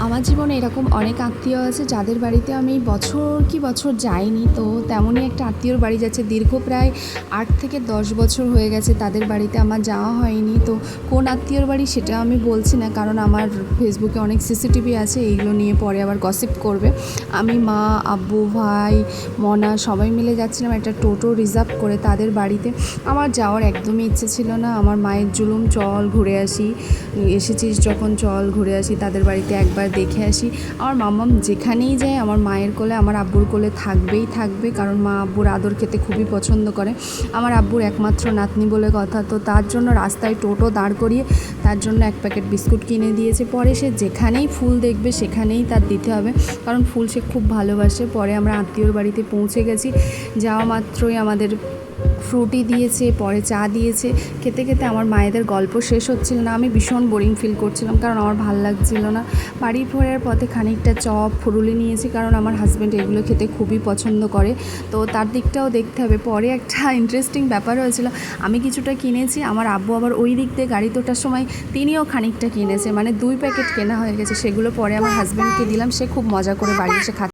আমার জীবনে এরকম অনেক আত্মীয় আছে যাদের বাড়িতে আমি বছর কি বছর যাইনি। তো তেমনই একটা আত্মীয়র বাড়ি যাচ্ছে, দীর্ঘ প্রায় 8 থেকে 10 বছর হয়ে গেছে তাদের বাড়িতে আমার যাওয়া হয়নি। তো কোন আত্মীয়র বাড়ি সেটা আমি বলছি না, কারণ আমার ফেসবুকে অনেক সিসিটিভি আছে, এইগুলো নিয়ে পরে আবার গসিপ করবে। আমি, মা, আব্বু, ভাই, মনা সবাই মিলে যাচ্ছিলাম একটা টোটো রিজার্ভ করে তাদের বাড়িতে। আমার যাওয়ার একদমই ইচ্ছে ছিল না। আমার মায়ের জুলুম, চল ঘুরে আসি, এসেছিস যখন চল ঘুরে আসি, তাদের বাড়িতে একবার দেখে আসি। আমার মাম্মাম যেখানেই যায় আমার মায়ের কোলে, আমার আব্বুর কোলে থাকবেই থাকবে, কারণ মা আব্বুর আদর খেতে খুবই পছন্দ করে। আমার আব্বুর একমাত্র নাতনি বলে কথা। তো তার জন্য রাস্তায় টোটো দাঁড় করিয়ে তার জন্য এক প্যাকেট বিস্কুট কিনে দিয়েছে। পরে সে যেখানেই ফুল দেখবে সেখানেই তার দিতে হবে, কারণ ফুল সে খুব ভালোবাসে। পরে আমরা আত্মীয়র বাড়িতে পৌঁছে গেছি। যাওয়া মাত্রই আমাদের ফ্রুটি দিয়েছে, পরে চা দিয়েছে। খেতে খেতে আমার মায়েদের গল্প শেষ হচ্ছিল না। আমি ভীষণ বোরিং ফিল করছিলাম, কারণ আমার ভাল লাগছিল না। বাড়ি ফেরার পথে খানিকটা চপ, ফুরুলি নিয়েছি, কারণ আমার হাজব্যান্ড এগুলো খেতে খুবই পছন্দ করে। তো তার দিকটাও দেখতে হবে। পরে একটা ইন্টারেস্টিং ব্যাপার হয়েছিল, আমি কিছুটা কিনেছি, আমার আব্বু আবার ওই দিক দিয়ে গাড়ি তোটার সময় তিনিও খানিকটা কিনেছে, মানে 2 প্যাকেট কেনা হয়ে গেছে। সেগুলো পরে আমার হাজব্যান্ডকে দিলাম, সে খুব মজা করে বাড়ি এসে খাচ্ছে।